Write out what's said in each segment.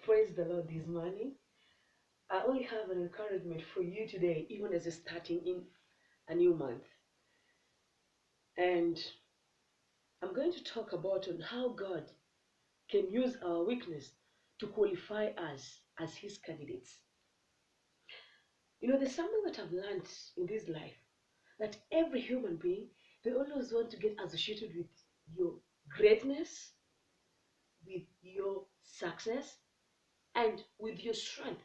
Praise the Lord this morning. I only have an encouragement for you today, even as you're starting in a new month. And I'm going to talk about on how God can use our weakness to qualify us as His candidates. There's something that I've learned in this life that every human being, they always want to get associated with your greatness, with your success, and with your strength.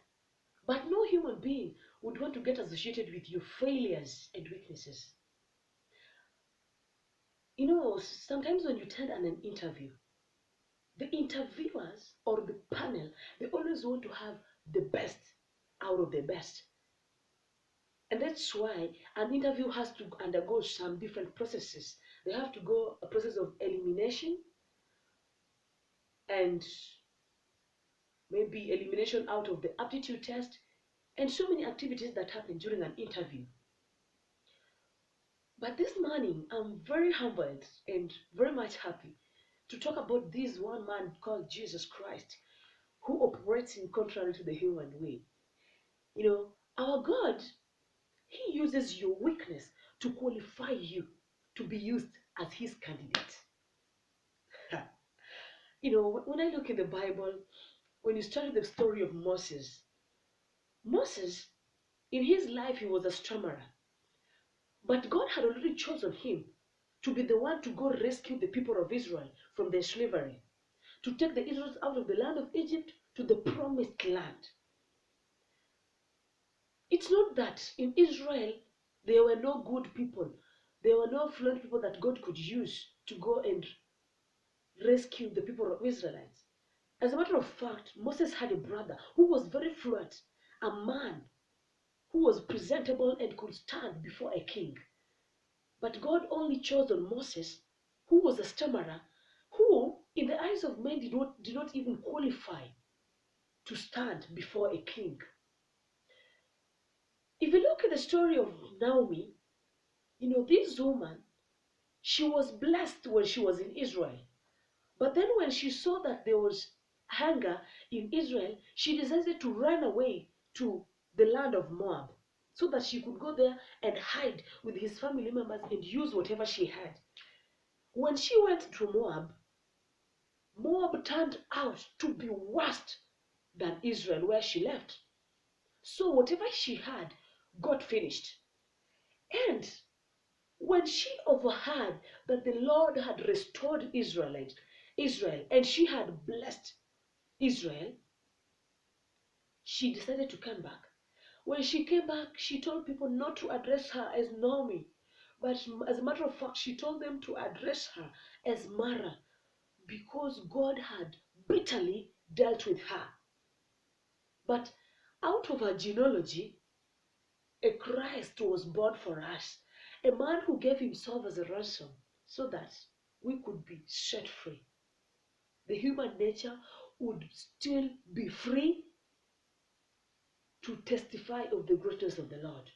But no human being would want to get associated with your failures and weaknesses. Sometimes when you attend an interview, the interviewers or the panel, they always want to have the best out of the best. And that's why an interview has to undergo some different processes. They have to go a process of elimination and maybe elimination out of the aptitude test and so many activities that happen during an interview. But this morning, I'm very humbled and very much happy to talk about this one man called Jesus Christ, who operates in contrary to the human way. Our God, He uses your weakness to qualify you to be used as His candidate. When I look in the Bible, when you study the story of Moses, in his life, he was a stammerer. But God had already chosen him to be the one to go rescue the people of Israel from their slavery, to take the Israelites out of the land of Egypt to the promised land. It's not that in Israel there were no good people, there were no fluent people that God could use to go and rescue the people of Israelites. As a matter of fact, Moses had a brother who was very fluent, a man who was presentable and could stand before a king. But God only chose on Moses, who was a stammerer, who, in the eyes of men, did not even qualify to stand before a king. If you look at the story of Naomi, this woman, she was blessed when she was in Israel. But then when she saw that there was hunger in Israel, she decided to run away to the land of Moab so that she could go there and hide with his family members and use whatever she had. When she went to Moab, Moab turned out to be worse than Israel where she left. So whatever she had got finished. And when she overheard that the Lord had restored Israel and she had blessed Israel, she decided to come back. When she came back, she told people not to address her as Naomi, but as a matter of fact, she told them to address her as Mara, because God had bitterly dealt with her. But out of her genealogy, a Christ was born for us, a man who gave himself as a ransom so that we could be set free. The human nature would still be free to testify of the greatness of the Lord.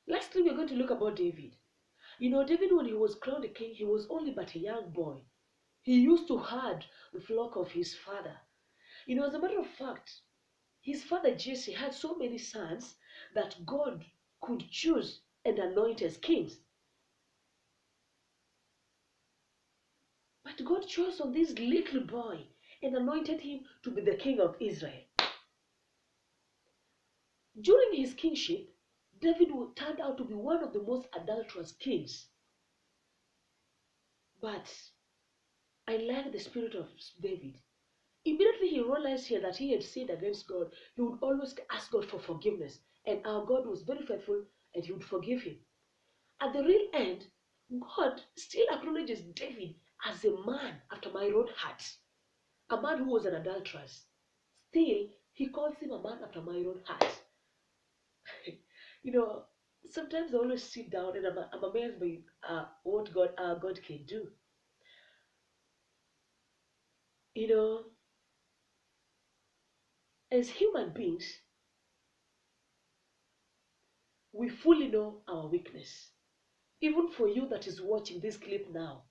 Lastly, we're going to look about David. David, when he was crowned a king, he was only but a young boy. He used to herd the flock of his father. As a matter of fact, his father Jesse had so many sons that God could choose and anoint as kings. But God chose on this little boy and anointed him to be the king of Israel. During his kingship, David turned out to be one of the most adulterous kings. But I like the spirit of David. Immediately he realized here that he had sinned against God. He would always ask God for forgiveness. And our God was very faithful and he would forgive him. At the real end, God still acknowledges David as a man after my own heart. A man who was an adulteress. Still, he calls him a man after my own heart. Sometimes I always sit down and I'm amazed by what our God can do. As human beings, we fully know our weakness. Even for you that is watching this clip now,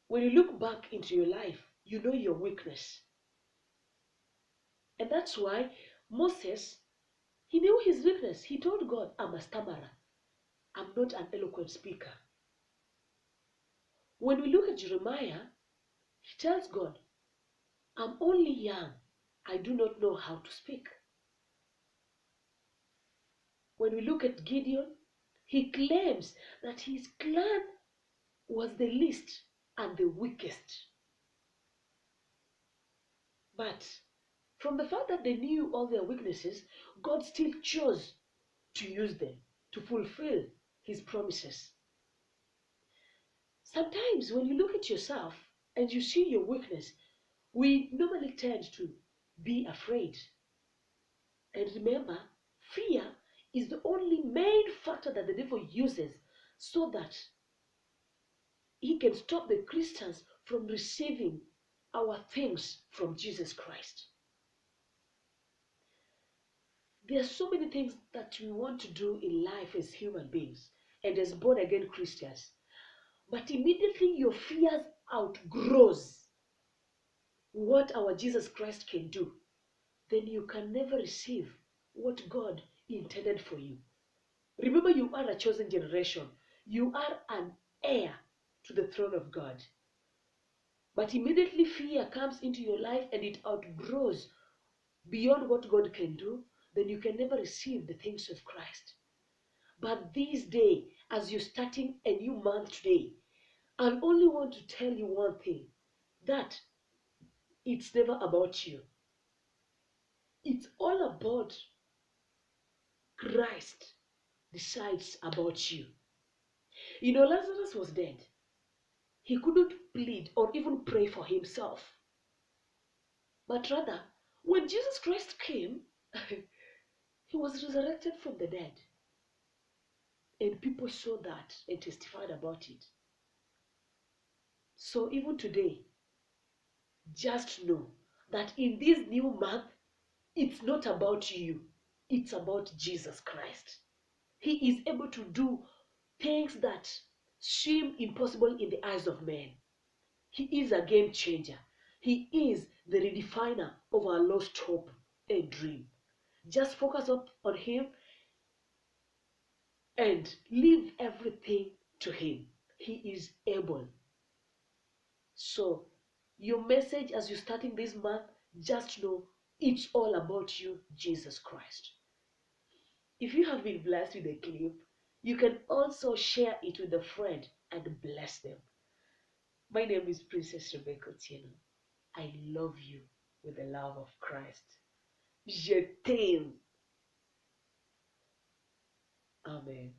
when you look back into your life, you know your weakness. And that's why Moses, he knew his weakness. He told God, I'm a stammerer. I'm not an eloquent speaker. When we look at Jeremiah, he tells God, I'm only young. I do not know how to speak. When we look at Gideon, he claims that his clan was the least and the weakest. But from the fact that they knew all their weaknesses, God still chose to use them to fulfill his promises. Sometimes when you look at yourself and you see your weakness, we normally tend to be afraid. And remember, fear is the only main factor that the devil uses so that he can stop the Christians from receiving our things from Jesus Christ. There are so many things that we want to do in life as human beings and as born again Christians. But immediately your fears outgrows what our Jesus Christ can do, then you can never receive what God intended for you. Remember, you are a chosen generation. You are an heir to the throne of God. But immediately fear comes into your life and it outgrows beyond what God can do, then you can never receive the things of Christ. But this day, as you're starting a new month today, I only want to tell you one thing, that it's never about you. It's all about Christ decides about you. You know, Lazarus was dead. He couldn't plead or even pray for himself. But rather, when Jesus Christ came, he was resurrected from the dead. And people saw that and testified about it. So even today, just know that in this new month, it's not about you. It's about Jesus Christ. He is able to do things that seem impossible in the eyes of men. He is a game changer. He is the redefiner of our lost hope and dream. Just focus up on him and leave everything to him. He is able. So, your message as you're starting this month, just know it's all about you, Jesus Christ. If you have been blessed with the clip, you can also share it with a friend and bless them. My name is Princess Rebecca Otieno. I love you with the love of Christ. Je t'aime. Amen.